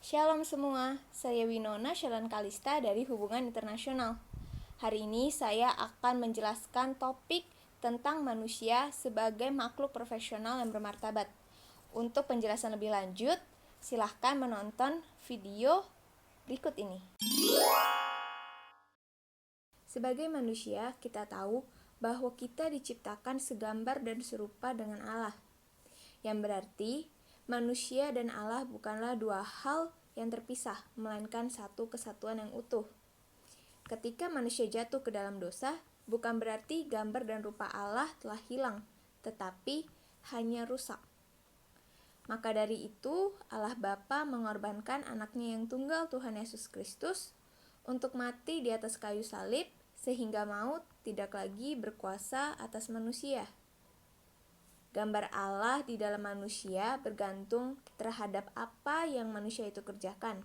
Shalom semua, saya Winona Shalan Kalista dari Hubungan Internasional. Hari ini saya akan menjelaskan topik tentang manusia sebagai makhluk profesional yang bermartabat. Untuk penjelasan lebih lanjut, silahkan menonton video berikut ini. Sebagai manusia, kita tahu bahwa kita diciptakan segambar dan serupa dengan Allah. Yang berarti, manusia dan Allah bukanlah dua hal yang terpisah, melainkan satu kesatuan yang utuh. Ketika manusia jatuh ke dalam dosa, bukan berarti gambar dan rupa Allah telah hilang, tetapi hanya rusak. Maka dari itu, Allah Bapa mengorbankan anaknya yang tunggal Tuhan Yesus Kristus untuk mati di atas kayu salib, sehingga maut tidak lagi berkuasa atas manusia. Gambar Allah di dalam manusia bergantung terhadap apa yang manusia itu kerjakan,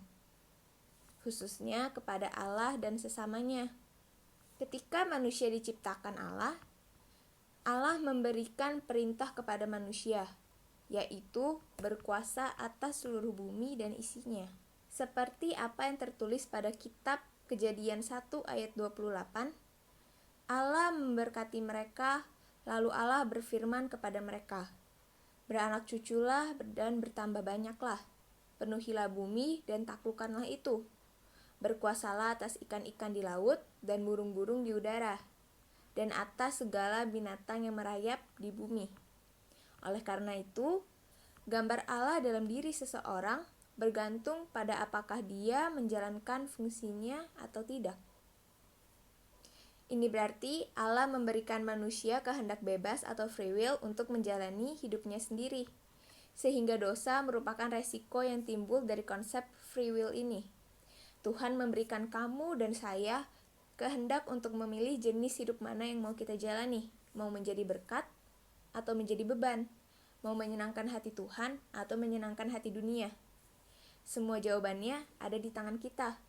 khususnya kepada Allah dan sesamanya. Ketika manusia diciptakan Allah memberikan perintah kepada manusia, yaitu berkuasa atas seluruh bumi dan isinya. Seperti apa yang tertulis pada kitab Kejadian 1 ayat 28, Allah memberkati mereka. Lalu Allah berfirman kepada mereka, "Beranak cuculah dan bertambah banyaklah, penuhilah bumi dan taklukkanlah itu. Berkuasalah atas ikan-ikan di laut dan burung-burung di udara, dan atas segala binatang yang merayap di bumi." Oleh karena itu, gambar Allah dalam diri seseorang bergantung pada apakah dia menjalankan fungsinya atau tidak. Ini berarti Allah memberikan manusia kehendak bebas atau free will untuk menjalani hidupnya sendiri, sehingga dosa merupakan resiko yang timbul dari konsep free will ini. Tuhan memberikan kamu dan saya kehendak untuk memilih jenis hidup mana yang mau kita jalani, mau menjadi berkat atau menjadi beban, mau menyenangkan hati Tuhan atau menyenangkan hati dunia. Semua jawabannya ada di tangan kita.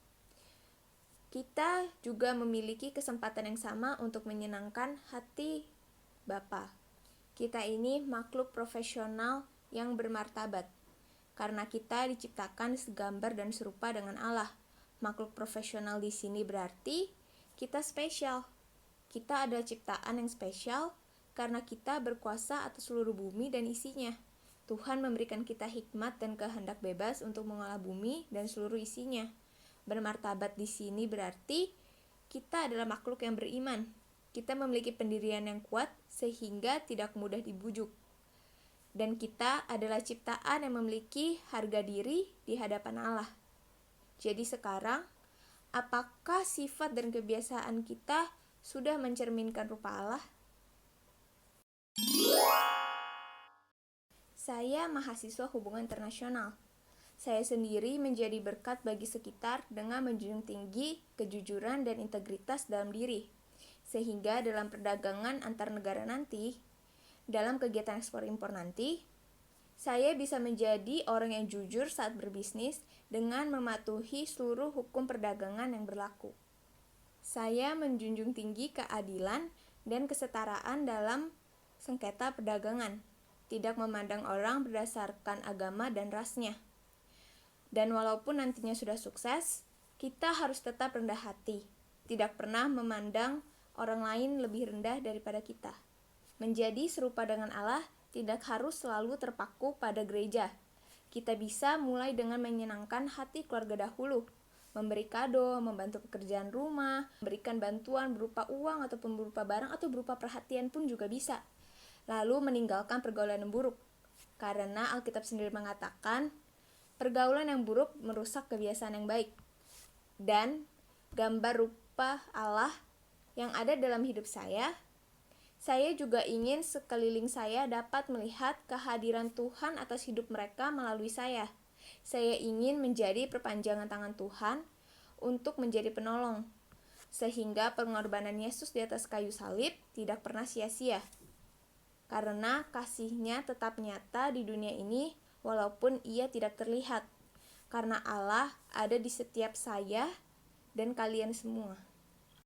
Kita juga memiliki kesempatan yang sama untuk menyenangkan hati Bapa. Kita ini makhluk profesional yang bermartabat, karena kita diciptakan segambar dan serupa dengan Allah. Makhluk profesional di sini berarti kita spesial. Kita adalah ciptaan yang spesial karena kita berkuasa atas seluruh bumi dan isinya. Tuhan memberikan kita hikmat dan kehendak bebas untuk mengolah bumi dan seluruh isinya. Bermartabat di sini berarti kita adalah makhluk yang beriman. Kita memiliki pendirian yang kuat sehingga tidak mudah dibujuk. Dan kita adalah ciptaan yang memiliki harga diri di hadapan Allah. Jadi sekarang, apakah sifat dan kebiasaan kita sudah mencerminkan rupa Allah? Saya mahasiswa hubungan internasional. Saya sendiri menjadi berkat bagi sekitar dengan menjunjung tinggi kejujuran dan integritas dalam diri. Sehingga dalam perdagangan antar negara nanti, dalam kegiatan ekspor-impor nanti, saya bisa menjadi orang yang jujur saat berbisnis dengan mematuhi seluruh hukum perdagangan yang berlaku. Saya menjunjung tinggi keadilan dan kesetaraan dalam sengketa perdagangan, tidak memandang orang berdasarkan agama dan rasnya. Dan walaupun nantinya sudah sukses, kita harus tetap rendah hati, tidak pernah memandang orang lain lebih rendah daripada kita. Menjadi serupa dengan Allah tidak harus selalu terpaku pada gereja. Kita bisa mulai dengan menyenangkan hati keluarga dahulu, memberi kado, membantu pekerjaan rumah, memberikan bantuan berupa uang ataupun berupa barang atau berupa perhatian pun juga bisa. Lalu meninggalkan pergaulan yang buruk, karena Alkitab sendiri mengatakan, pergaulan yang buruk merusak kebiasaan yang baik. Dan gambar rupa Allah yang ada dalam hidup saya juga ingin sekeliling saya dapat melihat kehadiran Tuhan atas hidup mereka melalui saya. Saya ingin menjadi perpanjangan tangan Tuhan untuk menjadi penolong, sehingga pengorbanan Yesus di atas kayu salib tidak pernah sia-sia. Karena kasih-Nya tetap nyata di dunia ini walaupun Ia tidak terlihat. Karena Allah ada di setiap saya dan kalian semua.